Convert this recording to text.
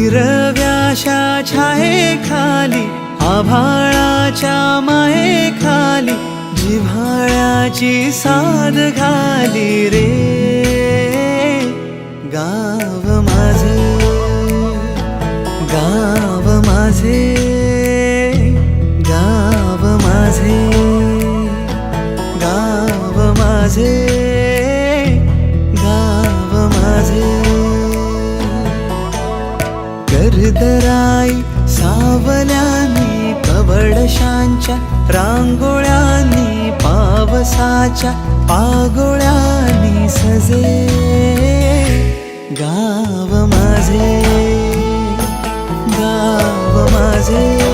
हिरव्याशा छायेखाली आभाळाच्या मायेखाली जिव्हाळ्याची साद घाली रे गाव माझे, गाव माझे, गाव माझे, गाव माझे, गाव माझे. गर्दराई सावल्यानी कवडशांच्या रांगोळ्यांनी पावसाच्या पागोळ्यांनी सजे गाव माझे, गाव माझे.